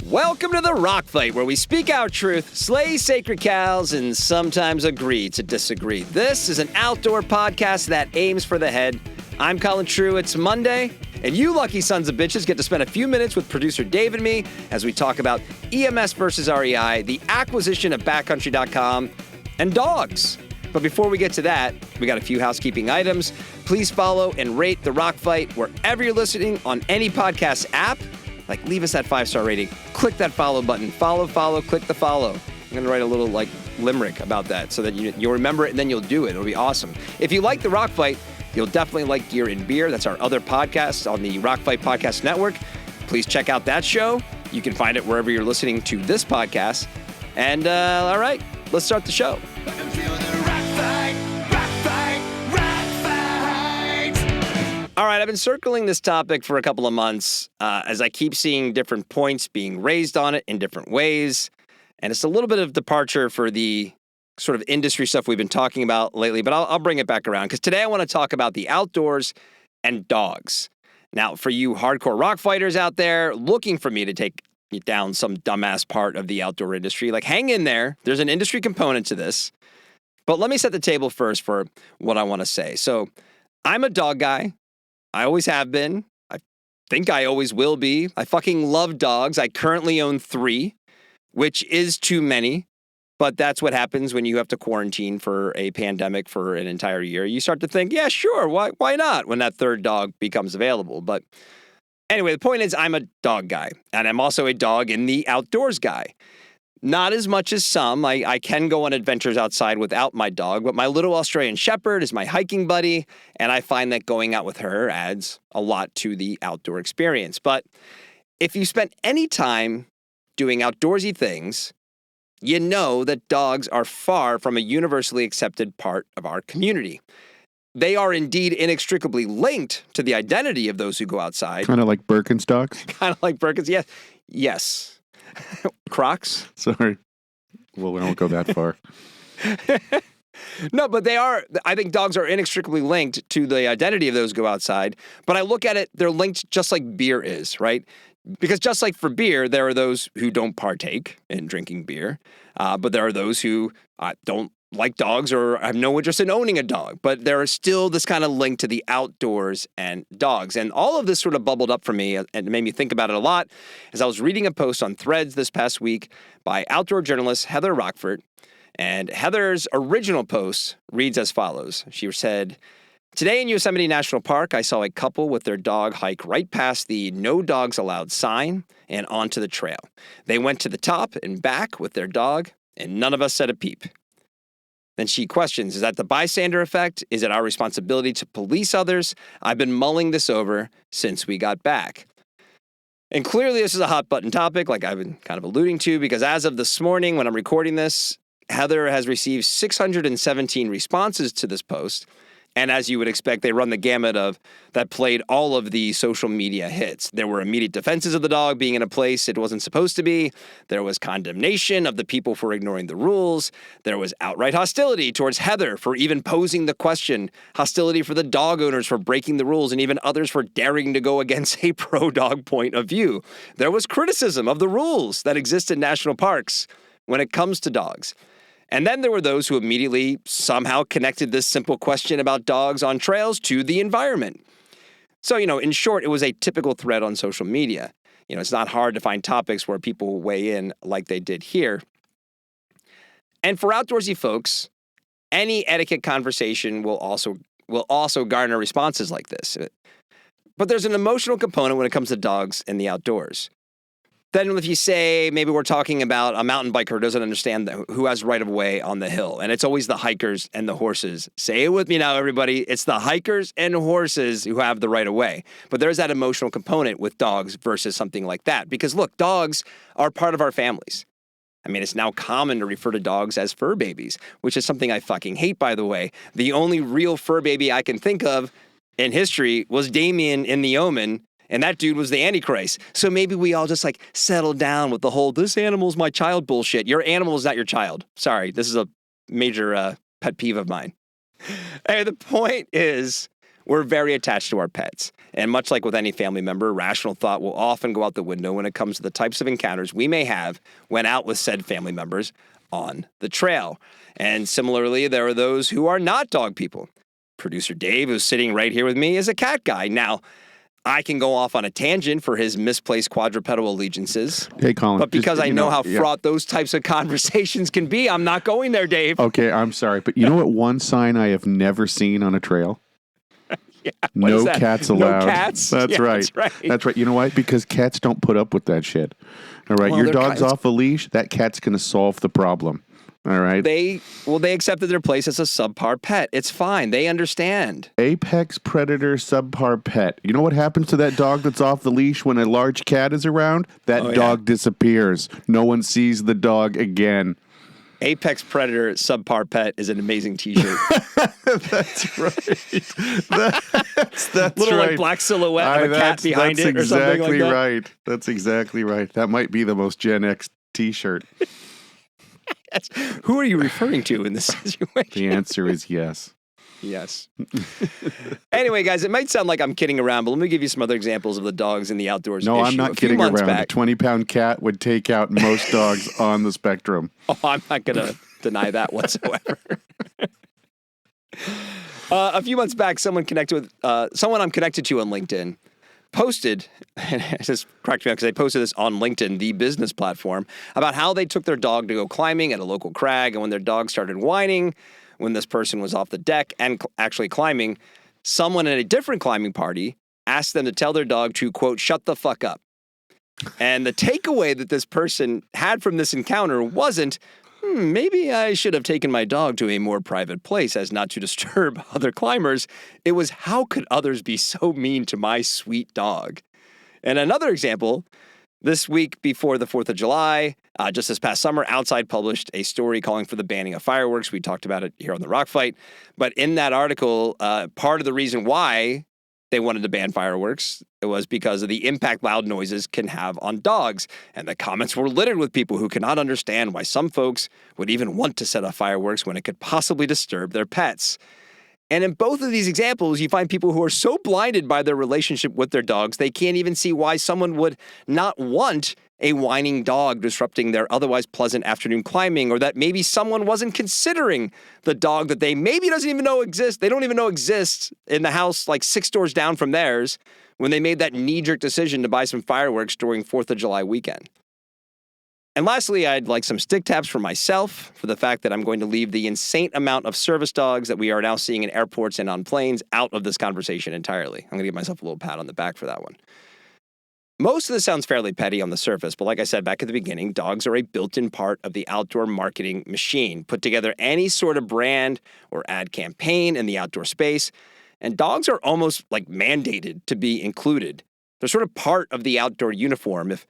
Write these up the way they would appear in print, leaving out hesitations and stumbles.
Welcome to the Rock Fight, where we speak our truth, slay sacred cows, and sometimes agree to disagree. This is an outdoor podcast that aims for the head. I'm Colin True. It's Monday, and you lucky sons of bitches get to spend a few minutes with producer Dave and me as we talk about EMS versus REI, the acquisition of Backcountry.com, and dogs. But before we get to that, we got a few housekeeping items. Please follow and rate The Rock Fight wherever you're listening on any podcast app. Like, leave us that 5-star rating. Click that follow button. Follow, click the follow. I'm going to write a little, limerick about that so that you'll remember it and then you'll do it. It'll be awesome. If you like The Rock Fight, you'll definitely like Gear and Beer. That's our other podcast on the Rock Fight Podcast Network. Please check out that show. You can find it wherever you're listening to this podcast. And, all right, let's start the show. All right, I've been circling this topic for a couple of months as I keep seeing different points being raised on it in different ways. And it's a little bit of departure for the sort of industry stuff we've been talking about lately, but I'll bring it back around because today I want to talk about the outdoors and dogs. Now, for you hardcore rock fighters out there looking for me to take down some dumbass part of the outdoor industry, hang in there. There's an industry component to this. But let me set the table first for what I want to say. So I'm a dog guy. I always have been. I think I always will be. I fucking love dogs. I currently own 3, which is too many. But that's what happens when you have to quarantine for a pandemic for an entire year. You start to think, yeah, sure, why not when that third dog becomes available? But anyway, the point is I'm a dog guy. And I'm also a dog in the outdoors guy. Not as much as some. I can go on adventures outside without my dog, but my little Australian Shepherd is my hiking buddy, and I find that going out with her adds a lot to the outdoor experience. But if you spent any time doing outdoorsy things, you know that dogs are far from a universally accepted part of our community. They are indeed inextricably linked to the identity of those who go outside. Kind of like Birkenstocks? Kind of like Birkenstocks, yes. Crocs? Sorry. Well, we don't go that far. No, but I think dogs are inextricably linked to the identity of those who go outside. But I look at it, they're linked just like beer is, right? Because just like for beer, there are those who don't partake in drinking beer. But there are those who don't like dogs or have no interest in owning a dog. But there is still this kind of link to the outdoors and dogs. And all of this sort of bubbled up for me and made me think about it a lot as I was reading a post on Threads this past week by outdoor journalist Heather Rockford. And Heather's original post reads as follows. She said, "Today in Yosemite National Park, I saw a couple with their dog hike right past the No Dogs Allowed sign and onto the trail. They went to the top and back with their dog, and none of us said a peep." Then she questions, is that the bystander effect? Is it our responsibility to police others? I've been mulling this over since we got back. And clearly this is a hot button topic, like I've been kind of alluding to, because as of this morning when I'm recording this, Heather has received 617 responses to this post. And as you would expect, they run the gamut of that played all of the social media hits. There were immediate defenses of the dog being in a place it wasn't supposed to be. There was condemnation of the people for ignoring the rules. There was outright hostility towards Heather for even posing the question, hostility for the dog owners for breaking the rules, and even others for daring to go against a pro-dog point of view. There was criticism of the rules that exist in national parks when it comes to dogs. And then there were those who immediately somehow connected this simple question about dogs on trails to the environment. So, in short, it was a typical thread on social media. It's not hard to find topics where people weigh in like they did here. And for outdoorsy folks, any etiquette conversation will also garner responses like this. But there's an emotional component when it comes to dogs in the outdoors. Then if you say maybe we're talking about a mountain biker who doesn't understand who has right of way on the hill, and it's always the hikers and the horses. Say it with me now, everybody. It's the hikers and horses who have the right of way. But there's that emotional component with dogs versus something like that. Because look, dogs are part of our families. I mean, it's now common to refer to dogs as fur babies, which is something I fucking hate, by the way. The only real fur baby I can think of in history was Damien in The Omen. And that dude was the Antichrist. So maybe we all just settle down with the whole, this animal's my child bullshit. Your animal is not your child. Sorry, this is a major pet peeve of mine. Hey, the point is, We're very attached to our pets. And much like with any family member, rational thought will often go out the window when it comes to the types of encounters we may have when out with said family members on the trail. And similarly, there are those who are not dog people. Producer Dave, who's sitting right here with me, is a cat guy. Now, I can go off on a tangent for his misplaced quadrupedal allegiances. Hey, Colin. But because I know how fraught those types of conversations can be, I'm not going there, Dave. Okay, I'm sorry. But you know what one sign I have never seen on a trail? Yeah, no cats allowed. No cats? That's right. That's right. That's right. You know why? Because cats don't put up with that shit. All right. Well, Your dog's off a leash. That cat's going to solve the problem. All right. They accepted their place as a subpar pet. It's fine. They understand. Apex predator subpar pet. You know what happens to that dog that's off the leash when a large cat is around? That dog disappears. No one sees the dog again. Apex predator subpar pet is an amazing T-shirt. That's right. That's little right. like black silhouette of a cat behind it or something like that. That's exactly right. That's exactly right. That might be the most Gen X T-shirt. Who are you referring to in this situation? The answer is yes. Yes. Anyway, guys, it might sound like I'm kidding around, but let me give you some other examples of the dogs in the outdoors. No, I'm not kidding around. Back, a 20-pound cat would take out most dogs on the spectrum. Oh, I'm not going to deny that whatsoever. A few months back, someone I'm connected to on LinkedIn posted, and it just cracked me up because they posted this on LinkedIn, the business platform, about how they took their dog to go climbing at a local crag, and when their dog started whining, when this person was off the deck and actually climbing, someone at a different climbing party asked them to tell their dog to, quote, shut the fuck up. And the takeaway that this person had from this encounter wasn't, maybe I should have taken my dog to a more private place as not to disturb other climbers. It was, how could others be so mean to my sweet dog? And another example, this week before the 4th of July, just this past summer, Outside published a story calling for the banning of fireworks. We talked about it here on the Rock Fight. But in that article, part of the reason why they wanted to ban fireworks, it was because of the impact loud noises can have on dogs. And the comments were littered with people who cannot understand why some folks would even want to set off fireworks when it could possibly disturb their pets. And in both of these examples, you find people who are so blinded by their relationship with their dogs, they can't even see why someone would not want a whining dog disrupting their otherwise pleasant afternoon climbing, or that maybe someone wasn't considering the dog that they maybe doesn't even know exists. They don't even know exists in the house like 6 doors down from theirs when they made that knee-jerk decision to buy some fireworks during 4th of July weekend. And lastly, I'd like some stick taps for myself for the fact that I'm going to leave the insane amount of service dogs that we are now seeing in airports and on planes out of this conversation entirely. I'm going to give myself a little pat on the back for that one. Most of this sounds fairly petty on the surface, but like I said back at the beginning, dogs are a built-in part of the outdoor marketing machine. Put together any sort of brand or ad campaign in the outdoor space, and dogs are almost like mandated to be included. They're sort of part of the outdoor uniform. If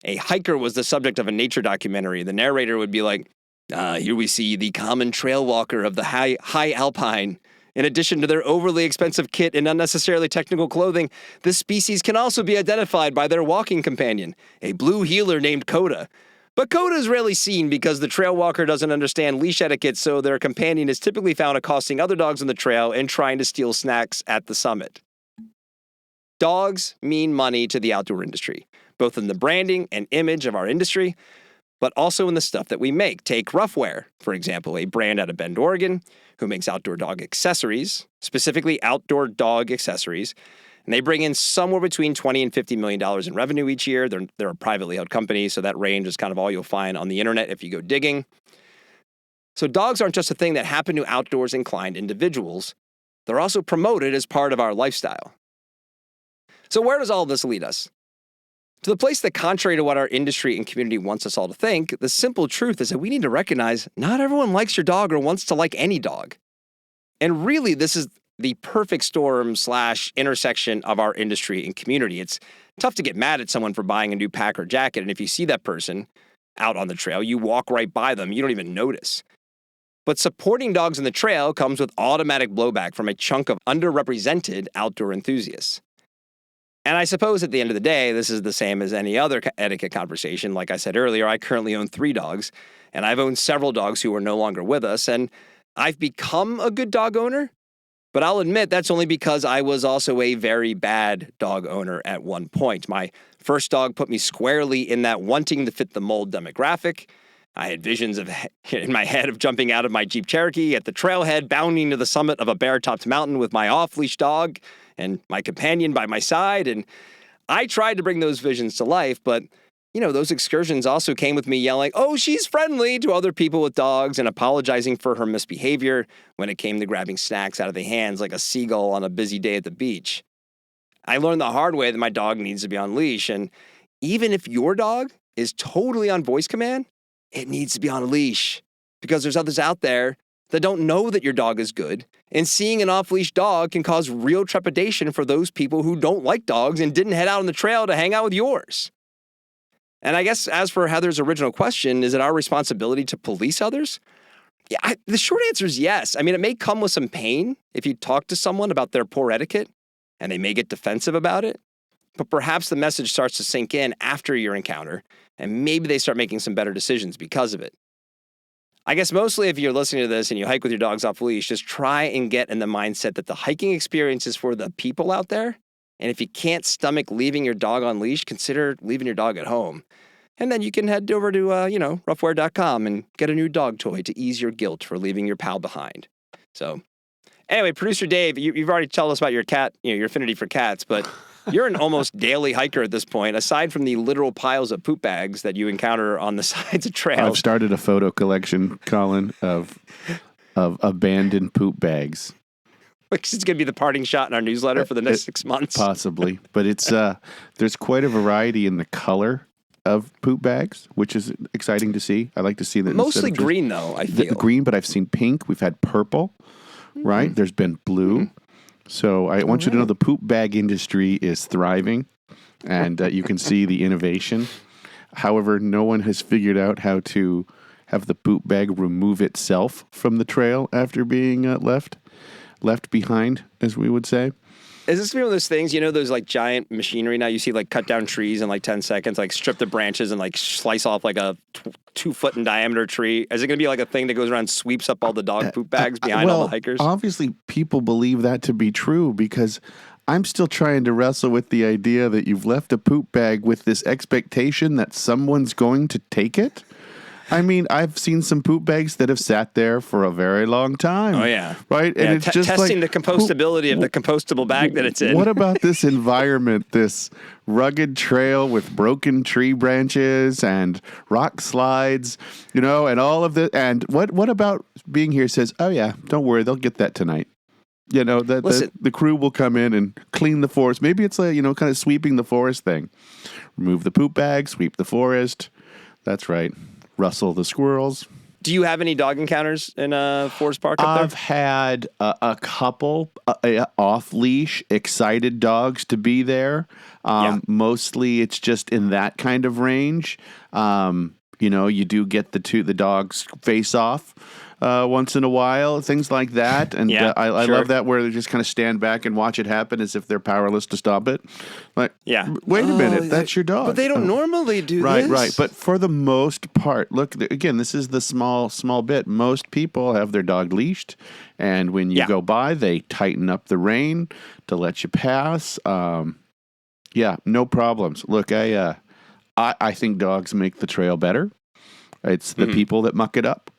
a hiker was the subject of a nature documentary, the narrator would be like, here we see the common trail walker of the high alpine. In addition to their overly expensive kit and unnecessarily technical clothing, this species can also be identified by their walking companion, a blue heeler named Coda. But Coda is rarely seen because the trail walker doesn't understand leash etiquette, so their companion is typically found accosting other dogs on the trail and trying to steal snacks at the summit. Dogs mean money to the outdoor industry, both in the branding and image of our industry, but also in the stuff that we make. Take Roughwear, for example, a brand out of Bend, Oregon, who makes outdoor dog accessories, specifically outdoor dog accessories. And they bring in somewhere between $20 and $50 million in revenue each year. They're a privately held company, so that range is kind of all you'll find on the internet if you go digging. So dogs aren't just a thing that happen to outdoors inclined individuals. They're also promoted as part of our lifestyle. So where does all this lead us? To the place that, contrary to what our industry and community wants us all to think, the simple truth is that we need to recognize not everyone likes your dog or wants to like any dog. And really, this is the perfect storm / intersection of our industry and community. It's tough to get mad at someone for buying a new pack or jacket, and if you see that person out on the trail, you walk right by them, you don't even notice. But supporting dogs on the trail comes with automatic blowback from a chunk of underrepresented outdoor enthusiasts. And I suppose at the end of the day, this is the same as any other etiquette conversation. Like I said earlier, I currently own 3 dogs, and I've owned several dogs who are no longer with us, and I've become a good dog owner But I'll admit that's only because I was also a very bad dog owner at one point. My first dog put me squarely in that wanting to fit the mold demographic. I had visions in my head of jumping out of my Jeep Cherokee at the trailhead, bounding to the summit of a bare-topped mountain with my off-leash dog and my companion by my side. And I tried to bring those visions to life, but those excursions also came with me yelling, "Oh, she's friendly," to other people with dogs and apologizing for her misbehavior when it came to grabbing snacks out of their hands like a seagull on a busy day at the beach. I learned the hard way that my dog needs to be on leash. And even if your dog is totally on voice command, it needs to be on a leash because there's others out there that don't know that your dog is good. And seeing an off-leash dog can cause real trepidation for those people who don't like dogs and didn't head out on the trail to hang out with yours. And I guess as for Heather's original question, is it our responsibility to police others? Yeah, the short answer is yes. I mean, it may come with some pain if you talk to someone about their poor etiquette, and they may get defensive about it. But perhaps the message starts to sink in after your encounter, and maybe they start making some better decisions because of it. I guess mostly if you're listening to this and you hike with your dogs off leash, just try and get in the mindset that the hiking experience is for the people out there. And if you can't stomach leaving your dog on leash, consider leaving your dog at home. And then you can head over to, roughwear.com and get a new dog toy to ease your guilt for leaving your pal behind. So anyway, Producer Dave, you've already told us about your cat, your affinity for cats, but you're an almost daily hiker at this point, aside from the literal piles of poop bags that you encounter on the sides of trails. I've started a photo collection, Colin, of abandoned poop bags. Which is going to be the parting shot in our newsletter for the next 6 months. Possibly. But it's there's quite a variety in the color of poop bags, which is exciting to see. I like to see that. Mostly green, though, I feel. Green, but I've seen pink. We've had purple, right? There's been blue. Mm-hmm. So I want you to know the poop bag industry is thriving, and you can see the innovation. However, no one has figured out how to have the poop bag remove itself from the trail after being left behind, as we would say. Is this one of those things, those like giant machinery now you see like cut down trees in like 10 seconds, like strip the branches and like slice off like a 2 foot in diameter tree? Is it going to be like a thing that goes around and sweeps up all the dog poop bags behind all the hikers? Obviously people believe that to be true because I'm still trying to wrestle with the idea that you've left a poop bag with this expectation that someone's going to take it. I mean, I've seen some poop bags that have sat there for a very long time. Oh, yeah. Right? Yeah, and it's just testing the compostability of the compostable bag that it's in. What about this environment, this rugged trail with broken tree branches and rock slides, and all of the, and what about being here says, oh, yeah, don't worry, they'll get that tonight. The crew will come in and clean the forest. Maybe it's like, kind of sweeping the forest thing. Remove the poop bag, sweep the forest. That's right. Rustle the squirrels. Do you have any dog encounters in Forest Park up there? I've had a couple off-leash, excited dogs to be there. Mostly it's just in that kind of range. You do get the dogs face off once in a while, things like that. And I love that where they just kind of stand back and watch it happen as if they're powerless to stop it. Like, wait a minute, that's your dog. But they don't normally do this. Right. But for the most part, look, again, this is the small bit. Most people have their dog leashed. And when you go by, they tighten up the rein to let you pass. No problems. Look, I think dogs make the trail better. It's the people that muck it up.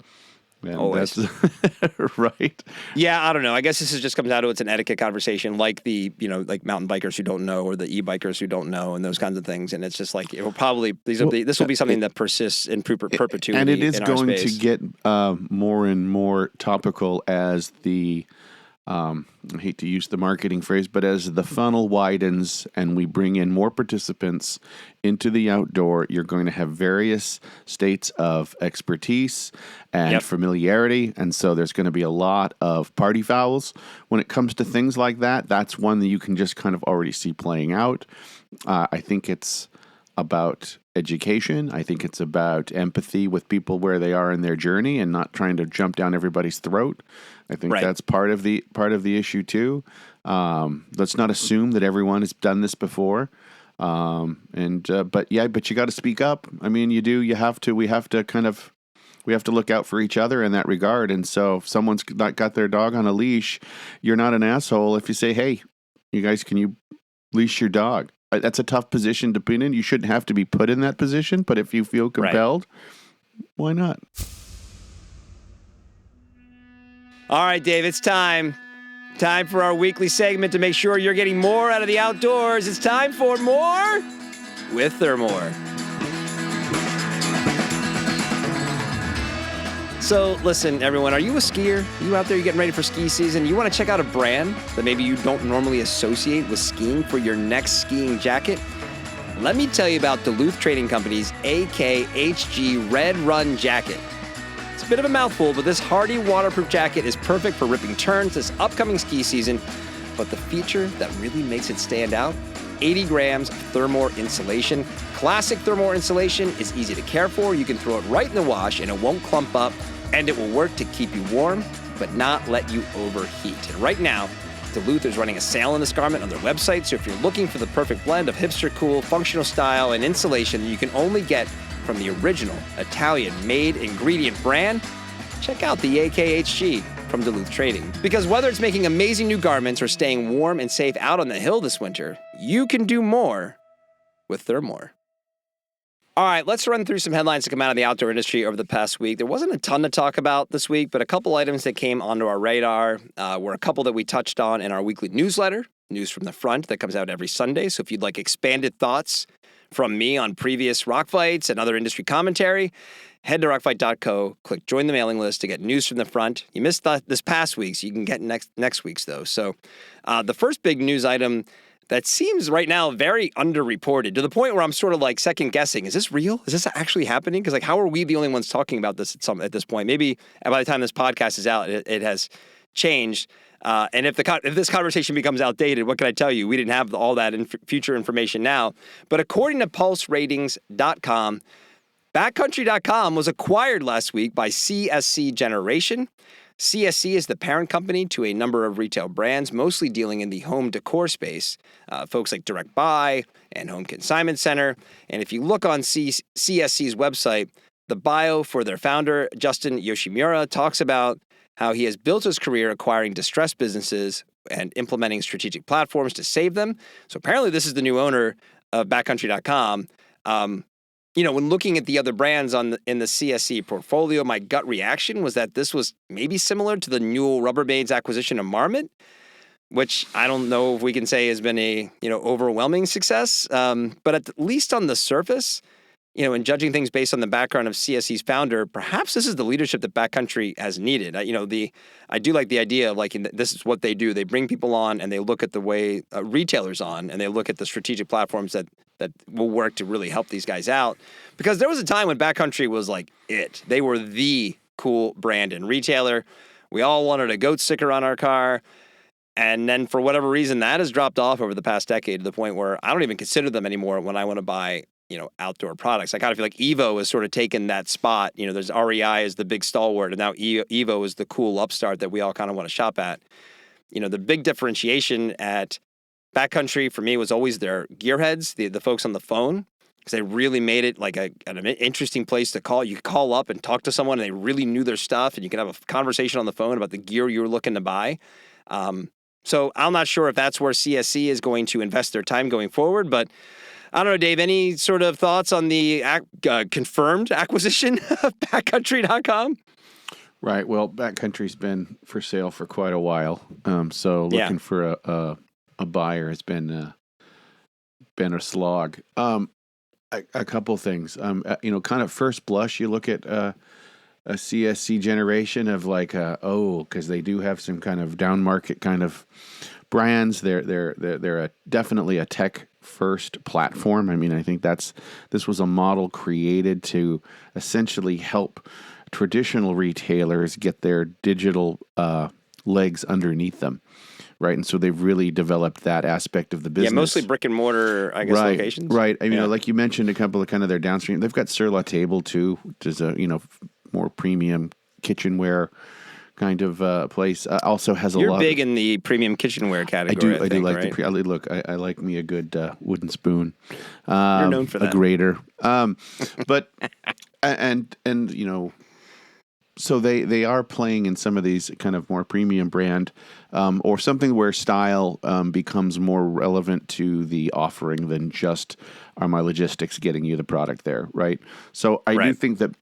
And always. That's right. Yeah, I don't know. I guess this just comes down to it's an etiquette conversation, like the like mountain bikers who don't know, or the e-bikers who don't know, and those kinds of things. And it's just like it will probably this will be something that persists in perpetuity. And it is going to get more and more topical as the I hate to use the marketing phrase, but as the funnel widens and we bring in more participants into the outdoor, you're going to have various states of expertise and familiarity. And so there's going to be a lot of party fouls when it comes to things like that. That's one that you can just kind of already see playing out. I think it's about education. I think it's about empathy with people where they are in their journey and not trying to jump down everybody's throat. I think that's part of the issue too. Let's not assume that everyone has done this before. But you got to speak up. I mean, you do. You have to. We have to kind of we have to look out for each other in that regard. And so if someone's not got their dog on a leash, you're not an asshole if you say, hey, you guys, can you leash your dog? That's a tough position to put in. You shouldn't have to be put in that position, but if you feel compelled, why not? All right, Dave, it's time. Time for our weekly segment to make sure you're getting more out of the outdoors. It's time for More with Thermore. So listen, everyone, are you a skier? Are you out there, you're getting ready for ski season? You want to check out a brand that maybe you don't normally associate with skiing for your next skiing jacket? Let me tell you about Duluth Trading Company's AKHG Red Run jacket. It's a bit of a mouthful, but this hardy waterproof jacket is perfect for ripping turns this upcoming ski season. But the feature that really makes it stand out, 80 grams of Thermore insulation. Classic Thermore insulation is easy to care for. You can throw it right in the wash and it won't clump up, and it will work to keep you warm, but not let you overheat. And right now, Duluth is running a sale on this garment on their website, so if you're looking for the perfect blend of hipster cool, functional style, and insulation that you can only get from the original Italian-made ingredient brand, check out the AKHG from Duluth Trading. Because whether it's making amazing new garments or staying warm and safe out on the hill this winter, you can do more with Thermore. All right, let's run through some headlines that come out of the outdoor industry over the past week. There wasn't a ton to talk about this week, but a couple items that came onto our radar were a couple that we touched on in our weekly newsletter, News from the Front, that comes out every Sunday. So if you'd like expanded thoughts from me on previous rock fights and other industry commentary, head to rockfight.co, click join the mailing list to get news from the front. You missed this past week, so you can get next week's, though. So the first big news item that seems right now very underreported, to the point where I'm sort of like second guessing. Is this real? Is this actually happening? Because like, how are we the only ones talking about this at this point? Maybe by the time this podcast is out, it has changed. And if this conversation becomes outdated, what can I tell you? We didn't have all that future information now. But according to PulseRatings.com, Backcountry.com was acquired last week by CSC Generation. CSC is the parent company to a number of retail brands, mostly dealing in the home decor space, folks like Direct Buy and Home Consignment Center. And if you look on CSC's website, the bio for their founder, Justin Yoshimura, talks about how he has built his career acquiring distressed businesses and implementing strategic platforms to save them. So apparently this is the new owner of Backcountry.com. When looking at the other brands in the CSC portfolio, my gut reaction was that this was maybe similar to the Newell Rubbermaid's acquisition of Marmot, which I don't know if we can say has been a overwhelming success. But at least on the surface, in judging things based on the background of CSC's founder, perhaps this is the leadership that Backcountry has needed. I do like the idea of this is what they do. They bring people on and they look at the way retailers on, and they look at the strategic platforms that will work to really help these guys out. Because there was a time when Backcountry was like it. They were the cool brand and retailer. We all wanted a goat sticker on our car. And then for whatever reason, that has dropped off over the past decade to the point where I don't even consider them anymore when I want to buy outdoor products. I kind of feel like Evo has sort of taken that spot. There's REI as the big stalwart, and now Evo is the cool upstart that we all kind of want to shop at. The big differentiation at Backcountry for me was always their gearheads, the folks on the phone, because they really made it like an interesting place to call. You could call up and talk to someone, and they really knew their stuff, and you could have a conversation on the phone about the gear you were looking to buy. So I'm not sure if that's where CSC is going to invest their time going forward, but I don't know, Dave, any sort of thoughts on the confirmed acquisition of Backcountry.com? Right. Well, Backcountry's been for sale for quite a while. So looking for a buyer has been a slog. A couple things. Kind of first blush, you look at a CSC Generation of because they do have some kind of down market kind of brands. They're definitely a tech first platform. I mean, I think this was a model created to essentially help traditional retailers get their digital legs underneath them, right? And so they've really developed that aspect of the business. Yeah, mostly brick and mortar, I guess, locations. Right. I mean, like you mentioned, a couple of kind of their downstream. They've got Sur La Table too, which is a more premium kitchenware kind of place. Also has a lot. You're big in the premium kitchenware category. I do like I like me a good wooden spoon. You're known for that. A grater. But and So they are playing in some of these kind of more premium brand, or something where style becomes more relevant to the offering than just are my logistics getting you the product there, right? So I do think that.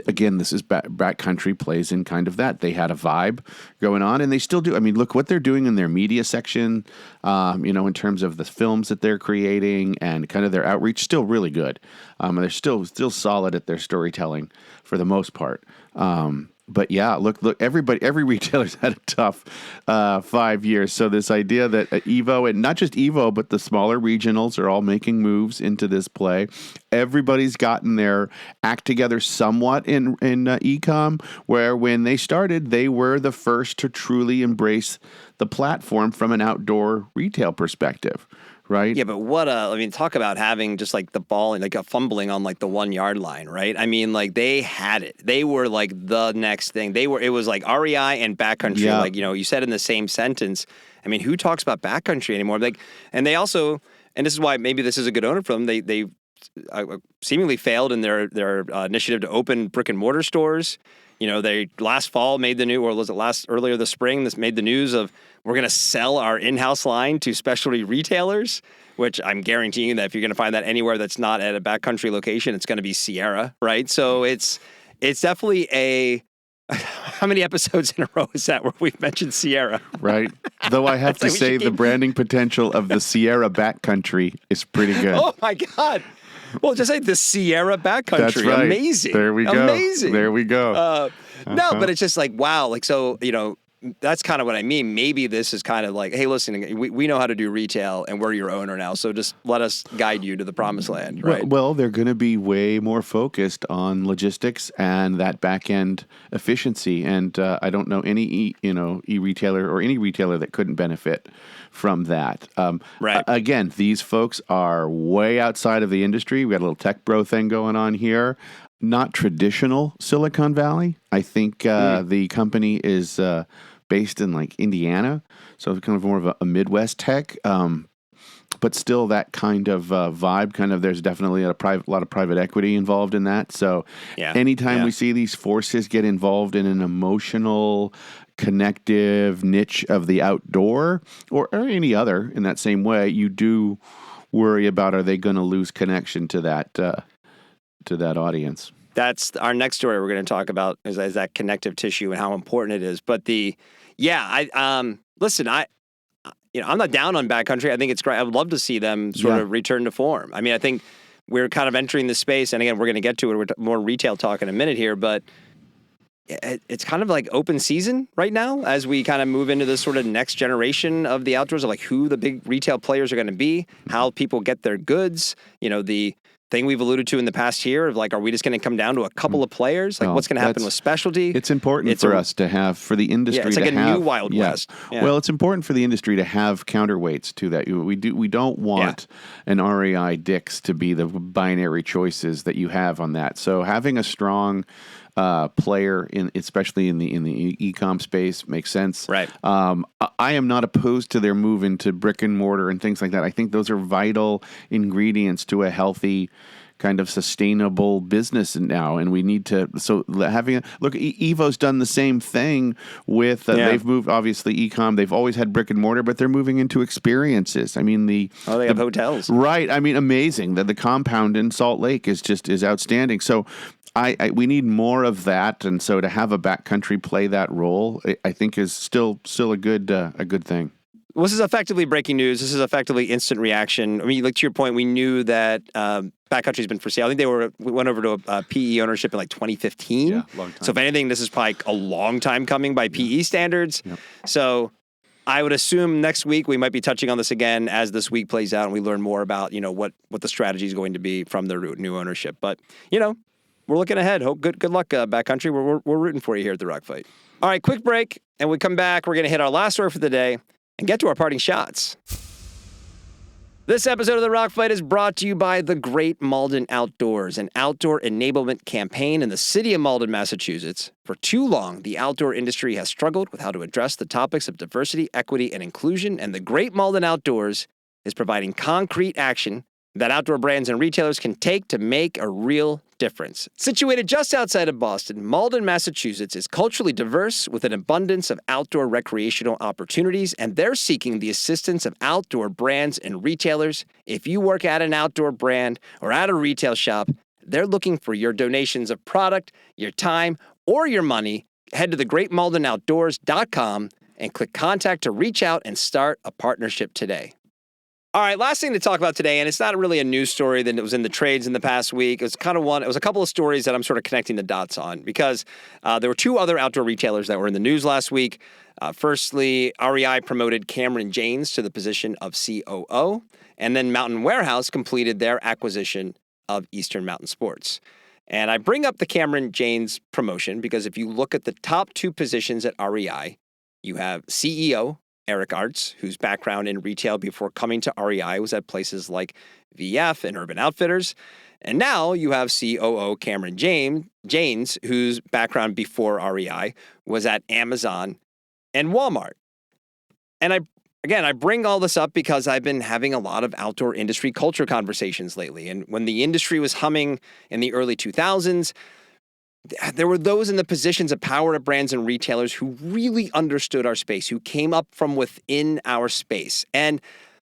Again, this is Backcountry plays in kind of that. They had a vibe going on, and they still do. I mean, look what they're doing in their media section, in terms of the films that they're creating and kind of their outreach, still really good. And they're still solid at their storytelling for the most part. But yeah, look, every retailer's had a tough 5 years. So this idea that Evo, and not just Evo, but the smaller regionals are all making moves into this play. Everybody's gotten their act together somewhat in e-com, where when they started, they were the first to truly embrace the platform from an outdoor retail perspective. Right. Yeah, but talk about having just like the ball and like a fumbling on like the 1 yard line, right? I mean, like they had it. They were like the next thing. It was like REI and Backcountry, like, you said in the same sentence. I mean, who talks about Backcountry anymore? Like, and they also, and this is why maybe this is a good owner for them. They seemingly failed in their initiative to open brick and mortar stores. They last fall made the news, or was it earlier this spring? This made the news of we're going to sell our in-house line to specialty retailers, which I'm guaranteeing you that if you're going to find that anywhere that's not at a Backcountry location, it's going to be Sierra, right? So it's definitely how many episodes in a row is that where we've mentioned Sierra? Right. Though I have to say the branding potential of the Sierra Backcountry is pretty good. Oh my God. Well, just say the Sierra Backcountry. That's right. Amazing. There we go. Amazing. There we go. No, but it's just like, wow. Like, so, that's kind of what I mean. Maybe this is kind of like, hey, listen, we know how to do retail and we're your owner now. So just let us guide you to the promised land, right? Well, they're going to be way more focused on logistics and that back end efficiency. And I don't know any e-retailer or any retailer that couldn't benefit from that. Right. Again, these folks are way outside of the industry. We got a little tech bro thing going on here. Not traditional Silicon Valley. I think the company is based in like Indiana, so it's kind of more of a Midwest tech, but still that kind of vibe. Kind of, there's definitely a lot of private equity involved in that. So anytime we see these forces get involved in an emotional, connective niche of the outdoor or any other in that same way, you do worry about, are they going to lose connection to that audience? That's our next story we're going to talk about is that connective tissue and how important it is. But listen, I'm not down on Backcountry. I think it's great. I would love to see them sort of return to form. I mean, I think we're kind of entering the space, and again, we're going to get to it. We're more retail talk in a minute here, but it's kind of like open season right now as we kind of move into this sort of next generation of the outdoors of like who the big retail players are going to be, how people get their goods, the thing we've alluded to in the past year of like, are we just going to come down to a couple of players? Like, what's going to happen with specialty? It's important for us to have, for the industry to have. It's like a new Wild West. Yeah. Well, it's important for the industry to have counterweights to that. We don't want an REI Dix to be the binary choices that you have on that. So having a strong player especially in the e-com space makes sense. Right. I am not opposed to their move into brick and mortar and things like that. I think those are vital ingredients to a healthy kind of sustainable business now, and we need to. So having Evo's done the same thing with. They've moved obviously e-com. They've always had brick and mortar, but they're moving into experiences. I mean they have hotels, right? I mean, amazing. The compound in Salt Lake is outstanding. So. We need more of that, and so to have a Backcountry play that role, I think is still a good thing. Well, this is effectively breaking news. This is effectively instant reaction. I mean, like to your point, we knew that Backcountry's been for sale. I think we went over to a PE ownership in like 2015. Yeah, long time. So if anything, this is probably a long time coming by PE standards. Yep. So I would assume next week we might be touching on this again as this week plays out and we learn more about what the strategy is going to be from their new ownership. But we're looking ahead. Good luck, Backcountry. We're rooting for you here at the Rock Fight. All right, quick break, and we come back. We're going to hit our last story for the day and get to our parting shots. This episode of the Rock Fight is brought to you by the Great Malden Outdoors, an outdoor enablement campaign in the city of Malden, Massachusetts. For too long, the outdoor industry has struggled with how to address the topics of diversity, equity, and inclusion, and the Great Malden Outdoors is providing concrete action that outdoor brands and retailers can take to make a real difference. Situated just outside of Boston, Malden, Massachusetts is culturally diverse with an abundance of outdoor recreational opportunities, and they're seeking the assistance of outdoor brands and retailers. If you work at an outdoor brand or at a retail shop, they're looking for your donations of product, your time, or your money. Head to thegreatmaldenoutdoors.com and click contact to reach out and start a partnership today. All right, last thing to talk about today, and it's not really a news story that it was in the trades in the past week. It was a couple of stories that I'm sort of connecting the dots on because there were two other outdoor retailers that were in the news last week. Firstly, REI promoted Cameron Janes to the position of COO, and then Mountain Warehouse completed their acquisition of Eastern Mountain Sports. And I bring up the Cameron Janes promotion because if you look at the top two positions at REI, you have CEO, Eric Arts, whose background in retail before coming to REI was at places like VF and Urban Outfitters. And now you have COO Cameron Janes, whose background before REI was at Amazon and Walmart. And I bring all this up because I've been having a lot of outdoor industry culture conversations lately. And when the industry was humming in the early 2000s, there were those in the positions of power at brands and retailers who really understood our space, who came up from within our space. And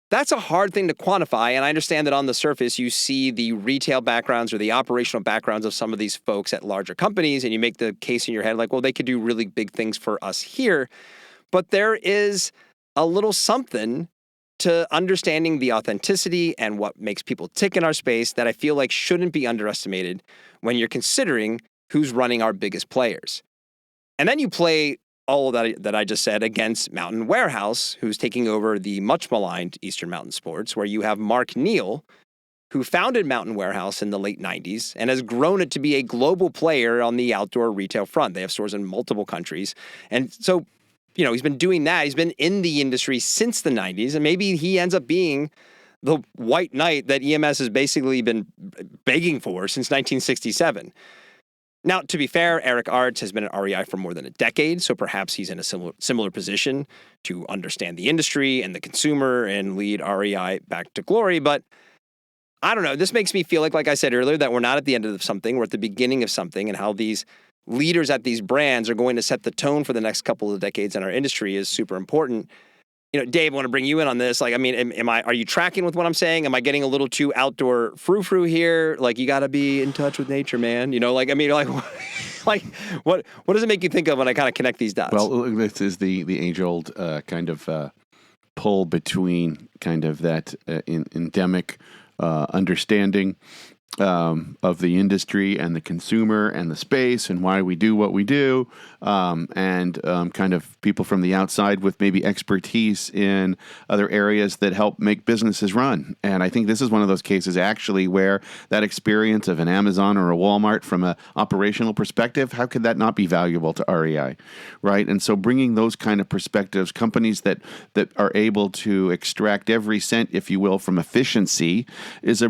that's a hard thing to quantify. And I understand that on the surface, you see the retail backgrounds or the operational backgrounds of some of these folks at larger companies, and you make the case in your head like, well, they could do really big things for us here. But there is a little something to understanding the authenticity and what makes people tick in our space that I feel like shouldn't be underestimated when you're considering who's running our biggest players. And then you play all of that I just said against Mountain Warehouse, who's taking over the much maligned Eastern Mountain Sports, where you have Mark Neal, who founded Mountain Warehouse in the late 90s and has grown it to be a global player on the outdoor retail front. They have stores in multiple countries. And so, he's been doing that. He's been in the industry since the 90s, and maybe he ends up being the white knight that EMS has basically been begging for since 1967. Now, to be fair, Eric Arts has been at REI for more than a decade, so perhaps he's in a similar position to understand the industry and the consumer and lead REI back to glory. But I don't know. This makes me feel like I said earlier, that we're not at the end of something. We're at the beginning of something, and how these leaders at these brands are going to set the tone for the next couple of decades in our industry is super important. Dave, I want to bring you in on this. Are you tracking with what I'm saying? Am I getting a little too outdoor frou-frou here? Like, you got to be in touch with nature, man. What does it make you think of when I kind of connect these dots? Well, this is the age-old kind of pull between kind of that endemic understanding of the industry and the consumer and the space and why we do what we do, and kind of people from the outside with maybe expertise in other areas that help make businesses run. And I think this is one of those cases actually where that experience of an Amazon or a Walmart from an operational perspective, how could that not be valuable to REI, right? And so bringing those kind of perspectives, companies that are able to extract every cent, if you will, from efficiency is a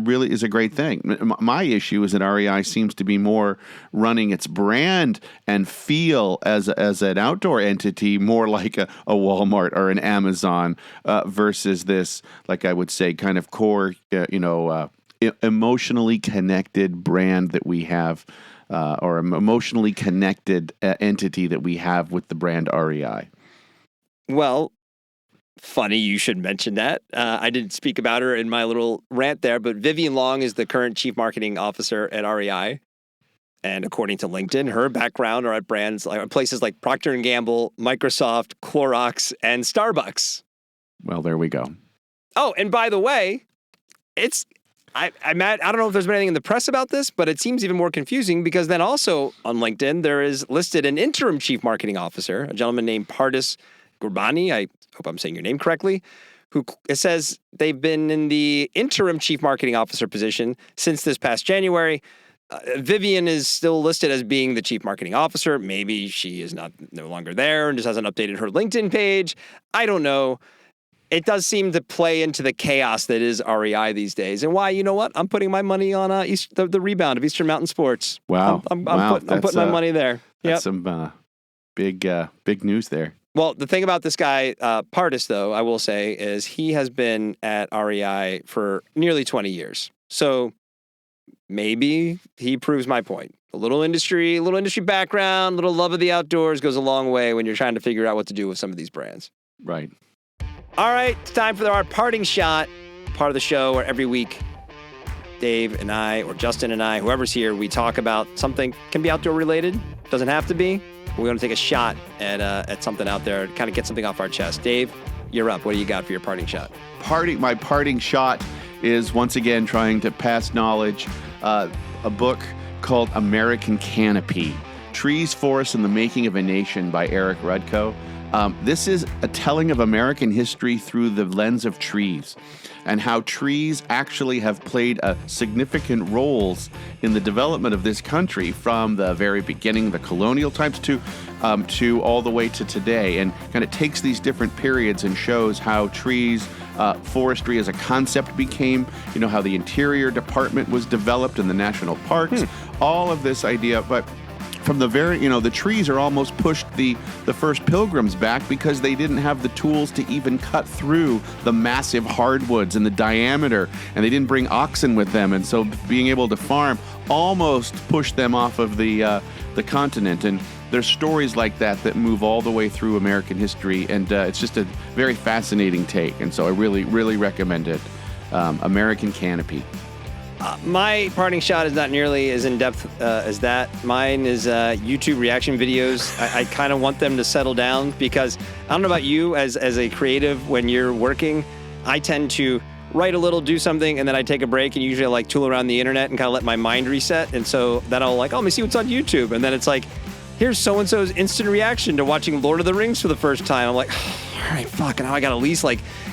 great thing. My issue is that REI seems to be more running its brand and feel as an outdoor entity more like a Walmart or an Amazon versus this, like I would say, kind of core, emotionally connected brand that we have, or emotionally connected entity that we have with the brand REI. Well, funny you should mention that. I didn't speak about her in my little rant there, but Vivian Long is the current chief marketing officer at REI. And according to LinkedIn, her background are at brands like places like Procter & Gamble, Microsoft, Clorox, and Starbucks. Well, there we go. Oh, and by the way, I don't know if there's been anything in the press about this, but it seems even more confusing because then also on LinkedIn, there is listed an interim chief marketing officer, a gentleman named Pardis Gurbani. I hope I'm saying your name correctly, who it says they've been in the interim chief marketing officer position since this past January. Vivian is still listed as being the chief marketing officer. Maybe she is no longer there and just hasn't updated her LinkedIn page. I don't know. It does seem to play into the chaos that is REI these days. And why, you know what? I'm putting my money on the rebound of Eastern Mountain Sports. Wow. I'm putting my money there. That's some big news there. Well, the thing about this guy, Pardis, though, I will say, is he has been at REI for nearly 20 years. So maybe he proves my point. A little industry background, a little love of the outdoors goes a long way when you're trying to figure out what to do with some of these brands. Right. All right, it's time for our parting shot, part of the show where every week Dave and I, or Justin and I, whoever's here, we talk about something. Can be outdoor related, doesn't have to be. We want to take a shot at something out there, kind of get something off our chest. Dave, you're up. What do you got for your parting shot? My parting shot is once again trying to pass knowledge. A book called American Canopy, Trees, Forests, and the Making of a Nation by Eric Rudko. This is a telling of American history through the lens of trees and how trees actually have played significant roles in the development of this country from the very beginning, the colonial times, to all the way to today, and kind of takes these different periods and shows how trees, forestry as a concept became, how the Interior Department was developed in the national parks, all of this idea, but from the very, the trees are almost pushed the first pilgrims back because they didn't have the tools to even cut through the massive hardwoods and the diameter, and they didn't bring oxen with them, and so being able to farm almost pushed them off of the continent. And there's stories like that move all the way through American history, and it's just a very fascinating take, and so I really, really recommend it. American Canopy. My parting shot is not nearly as in-depth as that. Mine is YouTube reaction videos. I kind of want them to settle down because I don't know about you as a creative when you're working. I tend to write a little, do something, and then I take a break, and usually I like tool around the internet and kind of let my mind reset. And so then I'll let me see what's on YouTube. And then it's like, here's so-and-so's instant reaction to watching Lord of the Rings for the first time. I'm like, all right, fuck, now I got to at least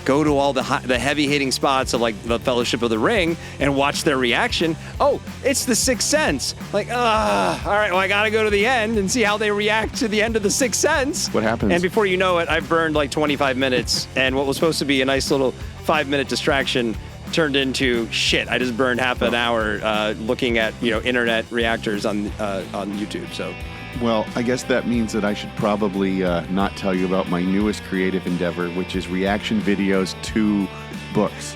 go to all the heavy-hitting spots of the Fellowship of the Ring and watch their reaction. Oh, it's The Sixth Sense. All right, well, I got to go to the end and see how they react to the end of The Sixth Sense. What happens? And before you know it, I've burned 25 minutes, and what was supposed to be a nice little 5-minute distraction turned into shit. I just burned half an hour looking at internet reactors on YouTube. So. Well, I guess that means that I should probably not tell you about my newest creative endeavor, which is reaction videos to books.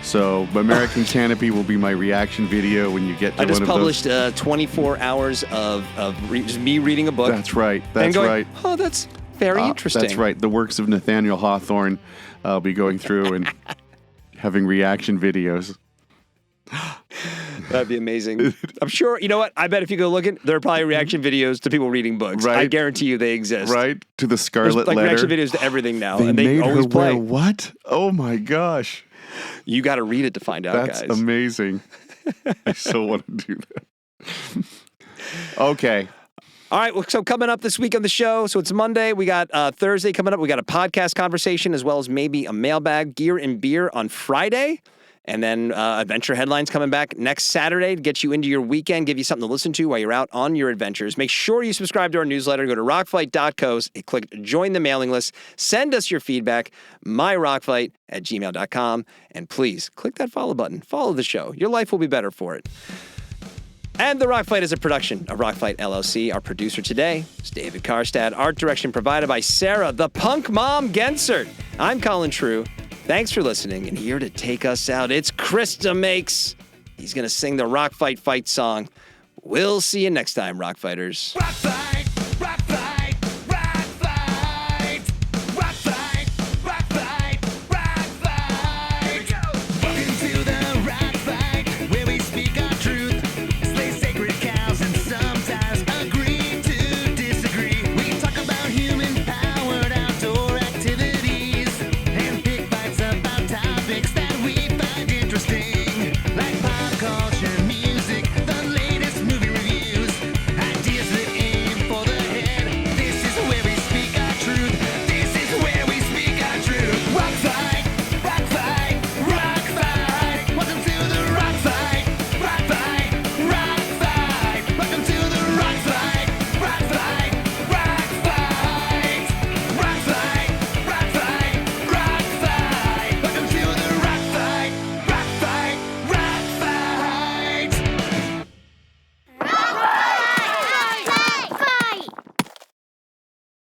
So American Canopy will be my reaction video when you get to one of those. I just published 24 hours of just me reading a book. That's right. Right. Oh, that's very interesting. That's right. The works of Nathaniel Hawthorne. I'll be going through and having reaction videos. That'd be amazing. I'm sure, you know what? I bet if you go looking, there are probably reaction videos to people reading books. Right. I guarantee you they exist. Right? To the Scarlet There's Letter. Reaction videos to everything now. They and they made always her play. wear what? Oh my gosh. You got to read it to find out, That's guys. amazing. I so want to do that. Okay. All right, well, so coming up this week on the show, so it's Monday, we got Thursday coming up, we got a podcast conversation as well as maybe a mailbag, gear and beer on Friday, and then adventure headlines coming back next Saturday to get you into your weekend, give you something to listen to while you're out on your adventures. Make sure you subscribe to our newsletter, go to rockfight.co, click join the mailing list, send us your feedback, myrockfight@gmail.com, and please click that follow button, follow the show. Your life will be better for it. And The Rock Fight is a production of Rock Fight LLC. Our producer today is David Karstad. Art direction provided by Sarah, the punk mom Gensert. I'm Colin True. Thanks for listening. And here to take us out, it's Krista Makes. He's going to sing the Rock Fight fight song. We'll see you next time, Rock Fighters. Rock Fight.